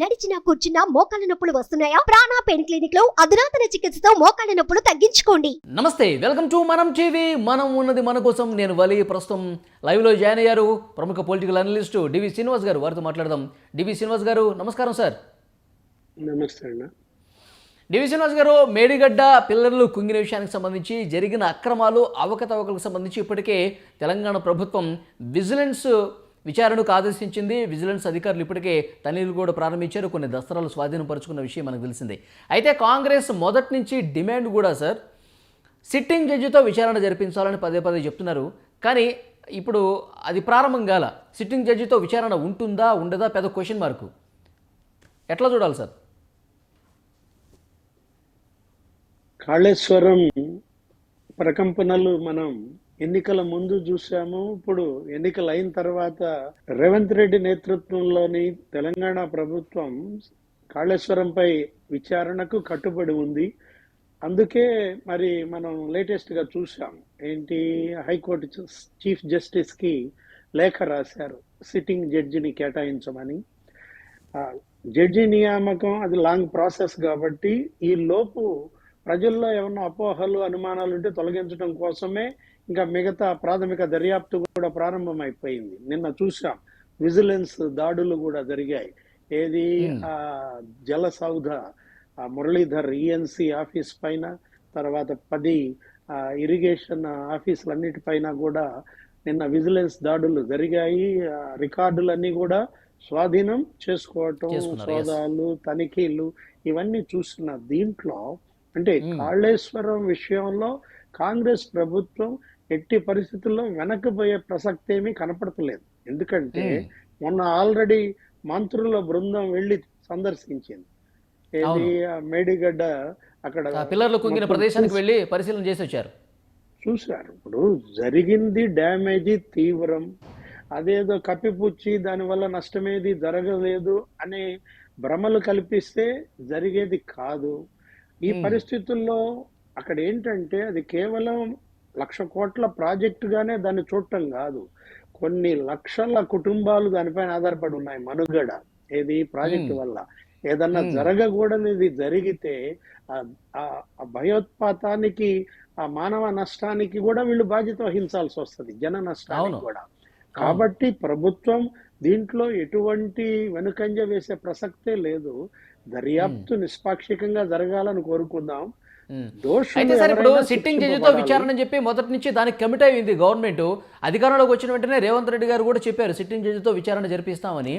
నడిచినా కూర్చున్నా మోకాళ్ళ నొప్పులు వస్తున్నాయా? ప్రాణ పెయిన్ క్లినిక్ లో అధునాతన చికిత్సతో మోకాళ్ళ నొప్పులు తగ్గించుకోండి. నమస్తే, వెల్కమ్ టు మనం టీవీ. మనం ఉన్నది మన కోసం. నేను వలి. ప్రస్తుతం లైవ్లో జాయిన్ అయ్యారు ప్రముఖ పొలిటికల్ అనలిస్టు డివి శ్రీనివాస్ గారు. వారితో మాట్లాడదాం. డివి శ్రీనివాస్ గారు నమస్కారం సార్. నమస్తే అన్న. డివి శ్రీనివాస్ గారు, మేడిగడ్డ పిల్లర్లు కుంగిన విషయానికి సంబంధించి జరిగిన అక్రమాలు అవకతవకలకు సంబంధించి ఇప్పటికే తెలంగాణ ప్రభుత్వం విజిలెన్స్ విచారణకు ఆదేశించింది. విజిలెన్స్ అధికారులు ఇప్పటికే తనిఖీలు కూడా ప్రారంభించారు. కొన్ని దస్త్రాలు స్వాధీనపరుచుకున్న విషయం మనకు తెలిసిందే. అయితే కాంగ్రెస్ మొదటి నుంచి డిమాండ్ కూడా సార్, సిట్టింగ్ జడ్జితో విచారణ జరిపించాలని పదే పదే చెప్తున్నారు. కానీ ఇప్పుడు అది ప్రారంభం కాల. సిట్టింగ్ జడ్జితో విచారణ ఉంటుందా ఉండదా పెద్ద క్వశ్చన్ మార్కు. ఎట్లా చూడాలి సార్? కాళేశ్వరం ప్రకంపనలు మనం ఎన్నికల ముందు చూసాము. ఇప్పుడు ఎన్నికలు అయిన తర్వాత రేవంత్ రెడ్డి నేతృత్వంలోని తెలంగాణ ప్రభుత్వం కాళేశ్వరంపై విచారణకు కట్టుబడి ఉంది. అందుకే మరి మనం లేటెస్ట్ గా చూసాం ఏంటి, హైకోర్టు చీఫ్ జస్టిస్ కి లేఖ రాశారు సిట్టింగ్ జడ్జిని కేటాయించమని. జడ్జి నియామకం అది లాంగ్ ప్రాసెస్ కాబట్టి ఈ లోపు ప్రజల్లో ఏమన్నా అపోహలు అనుమానాలు ఉంటే తొలగించడం కోసమే ఇంకా మిగతా ప్రాథమిక దర్యాప్తు కూడా ప్రారంభమైపోయింది. నిన్న చూసాం విజిలెన్స్ దాడులు కూడా జరిగాయి. ఏది జల సౌధ మురళీధర్ ఈఎన్సి ఆఫీస్ పైన, తర్వాత 10 ఇరిగేషన్ ఆఫీసులన్నిటిపైన కూడా నిన్న విజిలెన్స్ దాడులు జరిగాయి. రికార్డులన్నీ కూడా స్వాధీనం చేసుకోవటం, సోదాలు, తనిఖీలు ఇవన్నీ చూస్తున్న దీంట్లో అంటే కాళేశ్వరం విషయంలో కాంగ్రెస్ ప్రభుత్వం ఎట్టి పరిస్థితుల్లో వెనక్కిపోయే ప్రసక్తి ఏమీ కనపడతలేదు. ఎందుకంటే మొన్న ఆల్రెడీ మంత్రుల బృందం వెళ్లి సందర్శించింది. ఏది మేడిగడ్డ అక్కడ పిల్లర్లు కుంగిన ప్రదేశానికి వెళ్లి పరిశీలన చేసి వచ్చారు, చూశారు. ఇప్పుడు జరిగింది డ్యామేజీ తీవ్రం, అదేదో కప్పిపుచ్చి దానివల్ల నష్టమేది జరగలేదు అనే భ్రమలు కల్పిస్తే జరిగేది కాదు. ఈ పరిస్థితుల్లో అక్కడ ఏంటంటే అది కేవలం 1,00,000 కోట్ల ప్రాజెక్టుగానే దాన్ని చూడటం కాదు, కొన్ని లక్షల కుటుంబాలు దానిపైన ఆధారపడి ఉన్నాయి మనుగడ. ఏది ప్రాజెక్టు వల్ల ఏదన్నా జరగకూడనిది జరిగితే ఆ భయోత్పాతానికి, ఆ మానవ నష్టానికి కూడా వీళ్ళు బాధ్యత వహించాల్సి వస్తుంది, జన నష్టానికి కూడా. కాబట్టి ప్రభుత్వం దీంట్లో ఎటువంటి వెనుకంజ వేసే ప్రసక్తే లేదు. దర్యాప్తు నిష్పాక్షికంగా జరగాలని కోరుకుందాం. అయితే సార్, ఇప్పుడు సిట్టింగ్ జడ్జితో విచారణ చెప్పి మొదటి నుంచి దానికి కమిట్ అయింది గవర్నమెంట్. అధికారంలోకి వచ్చిన వెంటనే రేవంత్ రెడ్డి గారు కూడా చెప్పారు సిట్టింగ్ జడ్జితో విచారణ జరిపిస్తామని.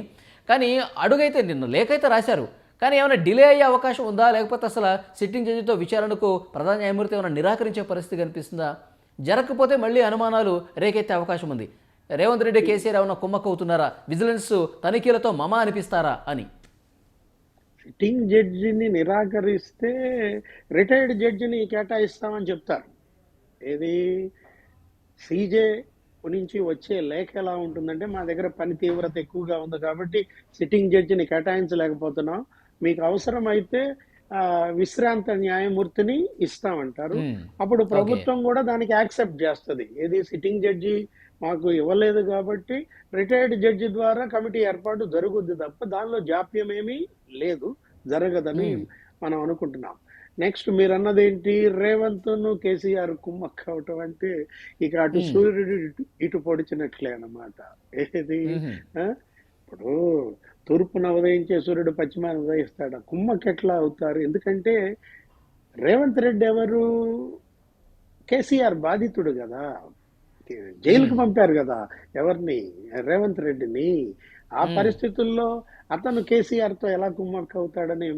కానీ అడుగైతే నిన్న లేఖైతే రాశారు, కానీ ఏమైనా డిలే అయ్యే అవకాశం ఉందా? లేకపోతే అసలు సిట్టింగ్ జడ్జితో విచారణకు ప్రధాన న్యాయమూర్తి ఏమైనా నిరాకరించే పరిస్థితి కనిపిస్తుందా? జరగకపోతే మళ్ళీ అనుమానాలు రేకెత్తే అవకాశం ఉంది. రేవంత్ రెడ్డి, కేసీఆర్ ఏమైనా కుమ్మక్కవుతున్నారా, విజిలెన్స్ తనిఖీలతో మమా అనిపిస్తారా అని? సిట్టింగ్ జడ్జిని నిరాకరిస్తే రిటైర్డ్ జడ్జిని కేటాయిస్తామని చెప్తారు. ఏది సీజే నుంచి వచ్చే లేఖ ఎలా ఉంటుందంటే, మా దగ్గర పని తీవ్రత ఎక్కువగా ఉంది కాబట్టి సిట్టింగ్ జడ్జిని కేటాయించలేకపోతున్నాం, మీకు అవసరం అయితే విశ్రాంత న్యాయమూర్తిని ఇస్తామంటారు. అప్పుడు ప్రభుత్వం కూడా దానికి యాక్సెప్ట్ చేస్తుంది. ఏది సిట్టింగ్ జడ్జి మాకు ఇవ్వలేదు కాబట్టి రిటైర్డ్ జడ్జి ద్వారా కమిటీ ఏర్పాటు జరుగుద్ది తప్ప దానిలో జాప్యం ఏమీ లేదు, జరగదని మనం అనుకుంటున్నాం. నెక్స్ట్ మీరు అన్నదేంటి, రేవంత్ ను కేసీఆర్ కుమ్మక్క అవటం అంటే ఇక అటు సూర్యుడు ఇటు పొడిచినట్లే అన్నమాట. ఏది ఇప్పుడు తూర్పున ఉదయించే సూర్యుడు పశ్చిమాన ఉదయిస్తాడు, కుమ్మక్క ఎట్లా అవుతారు? ఎందుకంటే రేవంత్ రెడ్డి ఎవరు, కేసీఆర్ బాధితుడు కదా, జైలుకు పంపారు కదా ఎవరిని, రేవంత్ రెడ్డిని. ఆ పరిస్థితుల్లో అతను కేసీఆర్ తో ఎలా కుమ్మక్క అవుతాడని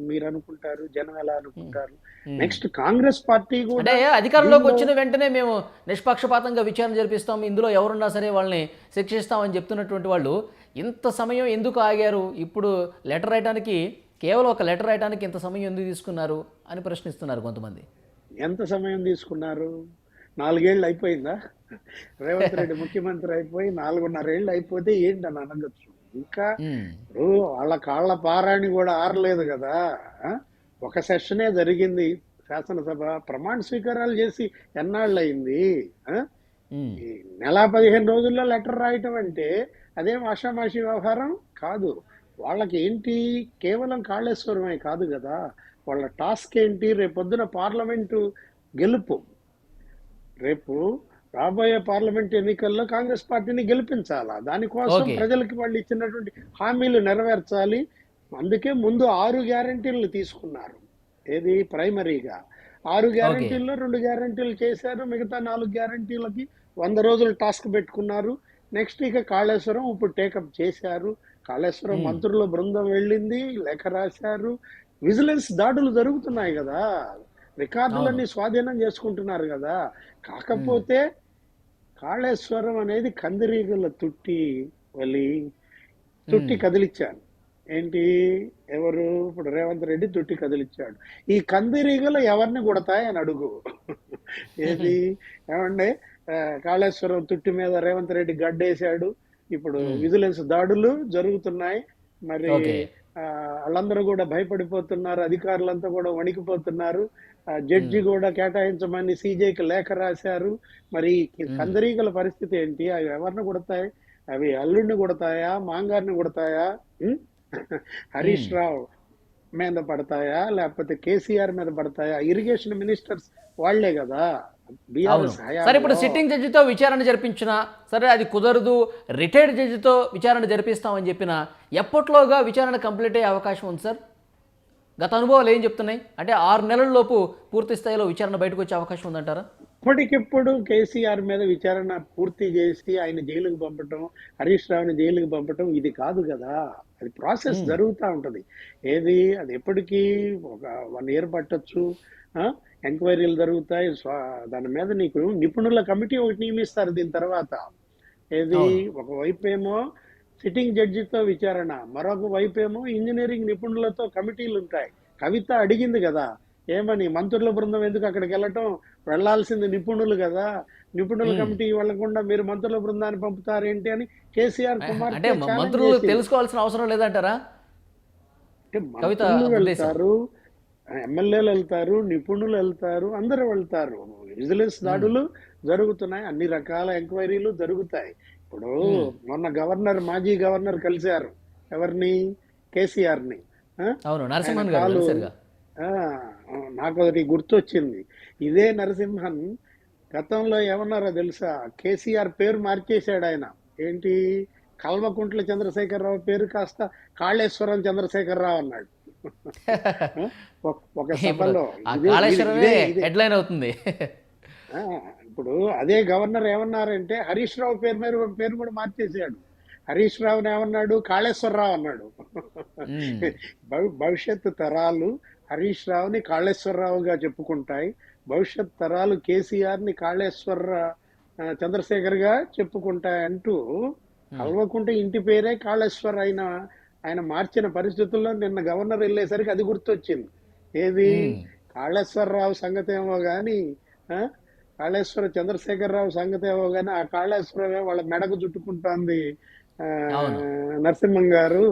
మీరు అనుకుంటారు, జనం ఎలా అనుకుంటారు? నెక్స్ట్ కాంగ్రెస్ పార్టీ కూడా అధికారంలోకి వచ్చిన వెంటనే మేము నిష్పక్షపాతంగా విచారణ జరిపిస్తాం, ఇందులో ఎవరున్నా సరే వాళ్ళని శిక్షిస్తామని చెప్తున్నటువంటి వాళ్ళు ఇంత సమయం ఎందుకు ఆగారు? ఇప్పుడు లెటర్ రాయడానికి, కేవలం ఒక లెటర్ రాయడానికి ఇంత సమయం ఎందుకు తీసుకున్నారు అని ప్రశ్నిస్తున్నారు కొంతమంది. ఎంత సమయం తీసుకున్నారు? 4 ఏళ్ళు అయిపోయిందా? రేవంత్ రెడ్డి ముఖ్యమంత్రి అయిపోయి 4.5 ఏళ్ళు అయిపోతే ఏంటని అనగచ్చు. ఇంకా వాళ్ళ కాళ్ళ పారాణి కూడా ఆరలేదు కదా. ఒక సెషనే జరిగింది, శాసనసభ ప్రమాణ స్వీకారాలు చేసి ఎన్నాళ్ళు అయింది? నెల 15 రోజుల్లో లెటర్ రాయటం అంటే అదేం ఆషామాషి వ్యవహారం కాదు. వాళ్ళకి ఏంటి, కేవలం కాళేశ్వరమే కాదు కదా, వాళ్ళ టాస్క్ ఏంటి, రేపొద్దున పార్లమెంటు గెలుపు. రేపు రాబోయే పార్లమెంట్ ఎన్నికల్లో కాంగ్రెస్ పార్టీని గెలిపించాలా, దానికోసం ఓకే. ప్రజలకి వాళ్ళు ఇచ్చినటువంటి హామీలు నెరవేర్చాలి. అందుకే ముందు 6 గ్యారంటీలు తీసుకున్నారు. ఏది ప్రైమరీగా 6 ఓకే. గ్యారంటీల్లో 2 గ్యారంటీలు చేశారు, మిగతా 4 గ్యారంటీలకి 100 రోజులు టాస్క్ పెట్టుకున్నారు. నెక్స్ట్ ఇక కాళేశ్వరం ఇప్పుడు టేకప్ చేశారు. కాళేశ్వరం ఉమ్, మంత్రుల బృందం వెళ్ళింది, లేఖ రాశారు. విజిలెన్స్ దాడులు జరుగుతున్నాయి కదా, అవును. రికార్డులన్నీ స్వాధీనం చేసుకుంటున్నారు కదా. ఉమ్, కాకపోతే కాళేశ్వరం అనేది కందిరీగల తుట్టి ఉమ్, కదిలిచ్చాను. ఏంటి, ఎవరు ఇప్పుడు రేవంత్ రెడ్డి తుట్టి కదిలిచ్చాడు. ఈ కందిరీగలు ఎవరిని కొడతాయి అని అడుగు. ఏది, ఏమండి, ఆ, కాళేశ్వరం తుట్టి మీద రేవంత్ రెడ్డి గడ్డేశాడు. ఇప్పుడు ఉమ్, విజిలెన్స్ దాడులు జరుగుతున్నాయి. మరి ఓకే. వాళ్ళందరూ కూడా భయపడిపోతున్నారు, అధికారులంతా కూడా వణికిపోతున్నారు. జడ్జి ఉమ్, కూడా కేటాయించమని సీజేకి లేఖ రాశారు. మరి ఈ ఉమ్, కందరీగల పరిస్థితి ఏంటి, అవి ఎవరిని కొడతాయి? అవి అల్లుడిని కొడతాయా, మాంగారిని కొడతాయా, ఉం? హరీష్ ఉమ్. రావు మీద పడతాయా, లేకపోతే కేసీఆర్ మీద పడతాయా? ఇరిగేషన్ మినిస్టర్స్ వాళ్లే కదా అవును. బీఆర్ఎస్ సరే, ఇప్పుడు హయాంలో. సిట్టింగ్ జడ్జితో విచారణ జరిపించినా సరే అది కుదరదు, రిటైర్డ్ జడ్జితో విచారణ జరిపిస్తామని చెప్పిన ఎప్పట్లోగా విచారణ కంప్లీట్ అయ్యే అవకాశం ఉంది సార్? గత అనుభవాలు ఏం చెప్తున్నాయి? అంటే 6 నెలల లోపు పూర్తి స్థాయిలో విచారణ బయటకు వచ్చే అవకాశం ఉందంటారా? ఇప్పటికిప్పుడు కేసీఆర్ మీద విచారణ పూర్తి చేసి ఆయన జైలుకు పంపటం, హరీష్ రావుని జైలుకు పంపటం ఇది కాదు కదా. అది ప్రాసెస్ ఉమ్, జరుగుతూ ఉంటది. ఏది, అది ఎప్పటికీ ఒక 1 ఇయర్ పట్టొచ్చు. ఎంక్వైరీలు జరుగుతాయి. దాని మీద నీకు నిపుణుల కమిటీ ఒకటి నియమిస్తారు దీని తర్వాత. ఏది, అవును. ఒకవైపు ఏమో సిట్టింగ్ జడ్జితో విచారణ, మరొక వైపు ఏమో ఇంజనీరింగ్ నిపుణులతో కమిటీలు ఉంటాయి. కవిత అడిగింది కదా, ఏమని, మంత్రుల బృందం ఎందుకు అక్కడికి వెళ్ళటం, వెళ్లాల్సింది నిపుణులు కదా, నిపుణుల ఉమ్. కమిటీ వెళ్లకుండా మీరు మంత్రుల బృందాన్ని పంపుతారేంటి అని కేసీఆర్ అంటే కుమార్తె ఛాలెంజ్ మంత్రులు చేసింది. తెలుసుకోవాల్సిన అవసరం లేదంటారా అంటే కవిత మంత్రులు ఉద్దేశం? వెళ్తారు, ఎమ్మెల్యేలు వెళ్తారు, నిపుణులు వెళ్తారు, అందరూ వెళ్తారు. విజిలెన్స్ ఉమ్, దాడులు జరుగుతున్నాయి, అన్ని రకాల ఎంక్వైరీలు జరుగుతాయి. ఇప్పుడు ఉమ్, మొన్న మాజీ గవర్నర్ కలిశారు, ఎవరిని, కేసీఆర్ ని. అవును. ఆయన నరసింహన్ గారు కాలు, కలిసారుగా. ఆ, నాకు ఒకటి గుర్తొచ్చింది. ఇదే నరసింహన్ గతంలో ఏమన్నారో తెలుసా, కేసీఆర్ పేరు మార్చేశాడు ఆయన. ఏంటి, కల్వకుంట్ల చంద్రశేఖరరావు పేరు కాస్త కాళేశ్వరం చంద్రశేఖరరావు అన్నాడు. ఒక ఇప్పుడు సభలో ఆ ఇదే కాళేశ్వరమే ఇదే ఇదే హెడ్లైన్ అవుతుంది. ఆ, ఇప్పుడు అదే గవర్నర్ ఏమన్నారంటే హరీష్ రావు పేరు కూడా మార్చేసాడు. హరీష్ రావుని ఏమన్నాడు, కాళేశ్వరరావు అన్నాడు. ఉమ్, భవిష్యత్తు తరాలు హరీష్ రావుని కాళేశ్వరరావుగా చెప్పుకుంటాయి, భవిష్యత్ తరాలు కేసీఆర్ ని చంద్రశేఖర్ గా చెప్పుకుంటాయి అంటూ ఉమ్, కల్వకుంట ఇంటి పేరే కాళేశ్వర్ ఆయన మార్చిన పరిస్థితుల్లో నిన్న గవర్నర్ వెళ్ళేసరికి అది గుర్తొచ్చింది. ఏది, ఉమ్, కాళేశ్వరరావు సంగతి ఏమో గాని, కాళేశ్వర చంద్రశేఖరరావు సంగతి ఏమో గాని, ఆ కాళేశ్వరమే వాళ్ళ మెడకు చుట్టుకుంటోంది. ఆ, అవును. నరసింహం గారు,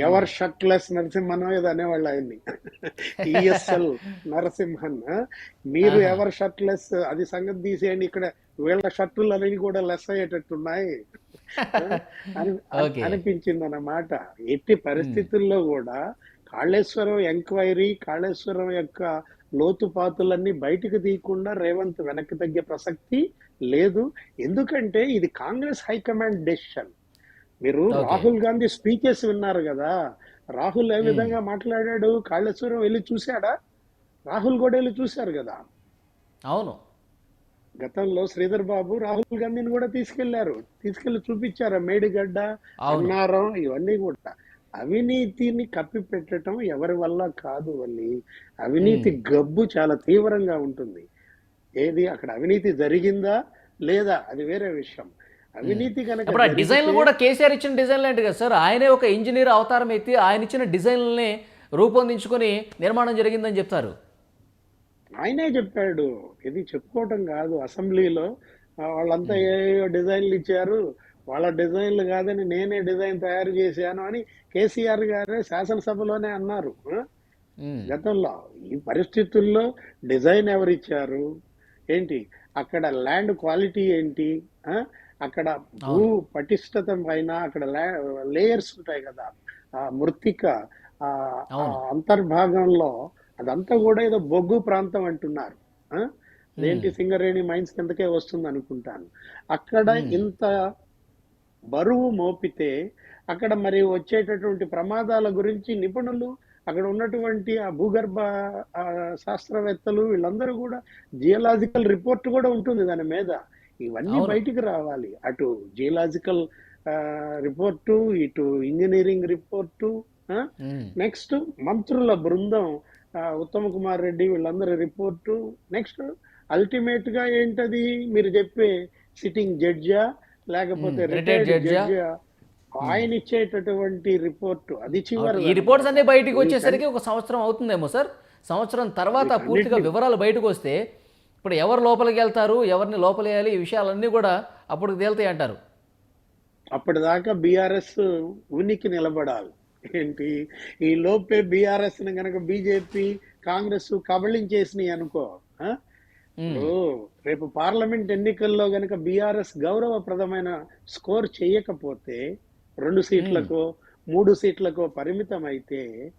ఎవర్ ఉమ్, షర్ట్లెస్ నరసింహన్ ఏదో అనేవాళ్ళు ఆయన్ని. ఈఎస్ఎల్ నరసింహన్, మీరు ఆహా. ఎవర్ షర్ట్లెస్ అది సంగతి తీసేయండి, ఇక్కడ వీళ్ళ షర్టులు అనేవి కూడా లెస్ అయ్యేటట్టున్నాయి ఓకే. అనిపించింది అన్నమాట. ఎట్టి ఉమ్, పరిస్థితుల్లో కూడా కాళేశ్వరం ఎంక్వైరీ, కాళేశ్వరం యొక్క లోతుపాతులన్నీ బయటకు తీయకుండా రేవంత్ వెనక్కి తగ్గే ప్రసక్తి లేదు. ఎందుకంటే ఇది కాంగ్రెస్ హైకమాండ్ డెసిషన్. మీరు ఓకే. రాహుల్ గాంధీ స్పీచెస్ విన్నారు కదా, రాహుల్ ఏ ఉమ్, విధంగా మాట్లాడాడు, కాళేశ్వరం వెళ్ళి చూశాడా? రాహుల్ కూడా వెళ్ళి చూశారు కదా. అవును. గతంలో శ్రీధర్ బాబు రాహుల్ గాంధీని కూడా తీసుకెళ్లి చూపించారు మేడిగడ్డ, అవును. అన్నారం, ఇవన్నీ కూడా. అవినీతిని కప్పి పెట్టడం ఎవరి వల్ల కాదు వల్లి. అవినీతి ఉమ్. గబ్బు చాలా తీవ్రంగా ఉంటుంది. ఏది, అక్కడ అవినీతి జరిగిందా లేదా అది వేరే విషయం. అవినీతి కనుక ఇప్పుడు ఆ డిజైన్లు జరిగితే కూడా కేసీఆర్ ఇచ్చిన డిజైన్లు ఏంటి కదా సార్? ఆయనే ఒక ఇంజనీర్ అవతారం ఎత్తి ఆయన ఇచ్చిన డిజైన్లని రూపొందించుకొని నిర్మాణం జరిగిందని చెప్తారు. ఆయనే చెప్పాడు, ఇది చెప్పుకోవటం కాదు. అసెంబ్లీలో వాళ్ళంతా ఏ డిజైన్లు ఇచ్చారు, వాళ్ళ డిజైన్లు కాదని నేనే డిజైన్ తయారు చేశాను అని కేసీఆర్ గారే శాసనసభలోనే అన్నారు. ఉమ్, గతంలో ఈ పరిస్థితుల్లో డిజైన్ ఎవరిచ్చారు ఏంటి, అక్కడ ల్యాండ్ క్వాలిటీ ఏంటి, అక్కడ భూ అవును. పటిష్టత పైన అక్కడ లేయర్స్ ఉంటాయి కదా, ఆ మృత్తిక, ఆ ఆ అవును. అంతర్భాగంలో అదంతా కూడా ఏదో బొగ్గు ప్రాంతం అంటున్నారు. ఆ? ఉమ్, అదేంటి సింగరేణి మైన్స్ కిందకే వస్తుంది అనుకుంటాను. అక్కడ ఉమ్, ఇంత బరువు మోపితే అక్కడ మరి వచ్చేటటువంటి ప్రమాదాల గురించి నిపుణులు, అక్కడ ఉన్నటువంటి ఆ భూగర్భ ఆ, శాస్త్రవేత్తలు వీళ్ళందరూ కూడా జియోలాజికల్ రిపోర్ట్ కూడా ఉంటుంది దాని మీద. ఇవన్నీ అవును. బయటికి రావాలి. అటు జియోలాజికల్ రిపోర్టు, ఇటు ఇంజనీరింగ్ రిపోర్టు, ఉమ్, నెక్స్ట్ మంత్రుల బృందం, ఉత్తమ్ కుమార్ రెడ్డి వీళ్ళందరి రిపోర్టు, నెక్స్ట్ అల్టిమేట్ గా ఏంటది మీరు చెప్పే సిట్టింగ్ జడ్జా లేకపోతే రిటైర్డ్ రిటైర్డ్ జడ్జా. జడ్జా, ఆయన ఇచ్చేటటువంటి రిపోర్టు అది అవును. చివరిది ఈ రిపోర్ట్స్ అనమాట. అన్నీ బయటికి వీటన్ వచ్చేసరికి ఒక సంవత్సరం అవుతుందేమో సార్. సంవత్సరం తర్వాత పూర్తిగా వీటన్నిటిని వివరాలు బయటకు వస్తే ఇప్పుడు ఎవరు లోపలికి వెళ్తారు, ఎవరిని లోపలేయాలి, ఈ విషయాలన్నీ కూడా అప్పుడు తేలుతాయి అంటారు. అప్పటిదాకా బీఆర్ఎస్ ఉనికి నిలబడాలి. ఏంటి, ఈ లోపే బీఆర్ఎస్ ని గనక బీజేపీ కాంగ్రెస్ కబళించేసినాయి అనుకో, ఆ? ఉమ్, ఇప్పుడు రేపు పార్లమెంట్ ఎన్నికల్లో గనక బీఆర్ఎస్ గౌరవప్రదమైన స్కోర్ చేయకపోతే 2 ఉమ్, సీట్లకో 3 సీట్లకో పరిమితం అయితే ఉమ్,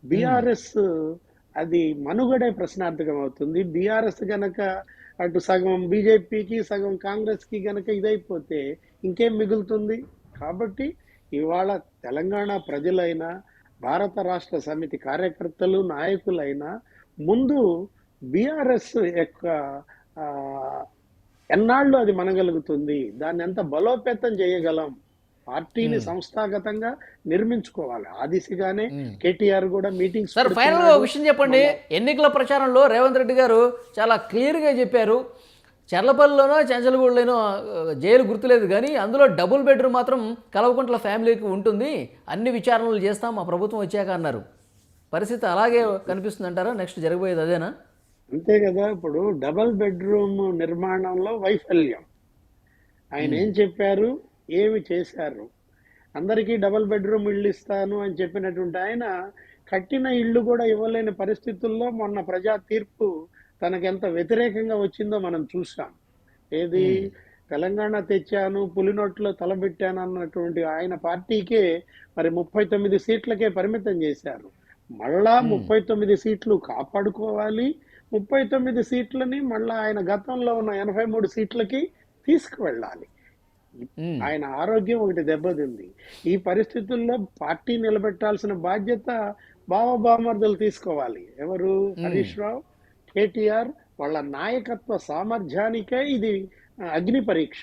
బీఆర్ఎస్ అది మనుగడే ప్రశ్నార్థకం అవుతుంది. బీఆర్ఎస్ గనక అటు సగం బీజేపీకి సగం కాంగ్రెస్ కి గనక ఇదైపోతే ఇంకేం మిగులుతుంది? కాబట్టి ఇవాళ తెలంగాణ ప్రజలైనా భారత రాష్ట్ర సమితి కార్యకర్తలు నాయకులైనా ముందు బీఆర్ఎస్ యొక్క ఆ, ఎన్నాళ్ళు అది మనగలుగుతుంది, దాన్ని ఎంత బలోపేతం చేయగలం, పార్టీని ఉమ్, సంస్థాగతంగా నిర్మించుకోవాలి. ఆ దిశగానే ఉమ్. కేటీఆర్ కూడా మీటింగ్స్ సార్ ఫైనల్గా ఒక పెడుతున్నాడు. విషయం చెప్పండి. ఎన్నికల ప్రచారంలో రేవంత్ రెడ్డి గారు చాలా క్లియర్గా చెప్పారు, చర్లపల్లిలోనో చెంచలగూడలోనో జైలు గుర్తులేదు కానీ అందులో డబుల్ బెడ్రూమ్ మాత్రం కల్వకుంట్ల ఫ్యామిలీకి ఉంటుంది, అన్ని విచారణలు చేస్తాం మా ప్రభుత్వం వచ్చాక అన్నారు. పరిస్థితి అలాగే కనిపిస్తుంది అంటారా? నెక్స్ట్ జరగబోయేది అదేనా? అంతే కదా. ఇప్పుడు డబల్ బెడ్రూమ్ నిర్మాణంలో వైఫల్యం, ఆయన ఏం చెప్పారు, ఏమి చేశారు? అందరికీ డబల్ బెడ్రూమ్ ఇళ్ళు ఇస్తాను అని చెప్పినటువంటి ఆయన కట్టిన ఇళ్ళు కూడా ఇవ్వలేని పరిస్థితుల్లో మొన్న ప్రజా తీర్పు తనకెంత వ్యతిరేకంగా వచ్చిందో మనం చూసాం. ఏది, ఉమ్, తెలంగాణ తెచ్చాను పులినోట్లో తలబెట్టాను అన్నటువంటి ఆయన పార్టీకే మరి 39 సీట్లకే పరిమితం చేశారు. మళ్ళా ఉమ్, 39 సీట్లు కాపాడుకోవాలి, 39 సీట్లని మళ్ళా ఆయన గతంలో ఉన్న 83 సీట్లకి తీసుకువెళ్ళాలి. ఉమ్, ఆయన ఆరోగ్యం ఒకటి దెబ్బతింది. ఈ పరిస్థితుల్లో పార్టీ నిలబెట్టాల్సిన బాధ్యత బావబామర్దులు తీసుకోవాలి. ఎవరు? హరీష్ రావు, కేటీఆర్, వాళ్ళ నాయకత్వ సామర్థ్యానికే ఇది అగ్ని పరీక్ష.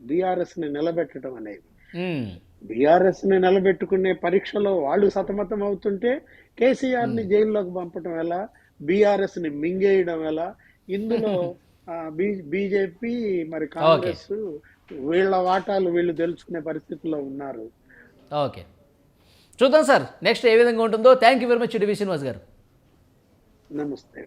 బీఆర్ఎస్ ని నిలబెట్టడం అనేది, ఉమ్, బీఆర్ఎస్ ని నిలబెట్టుకునే పరీక్షలో వాళ్ళు సతమతం అవుతుంటే కేసీఆర్ ని జైల్లోకి పంపటం ఎలా, బీఆర్ఎస్ ని మింగేయడం ఎలా? ఇందులో బీజేపీ మరి కాంగ్రెస్ వీళ్ళ వాటాలు వీళ్ళు తెలుసుకునే పరిస్థితిలో ఉన్నారు. ఓకే, చూద్దాం సార్ నెక్స్ట్ ఏ విధంగా ఉంటుందో. థ్యాంక్ యూ వెరీ మచ్ డివి శ్రీనివాస్ గారు. నమస్తే.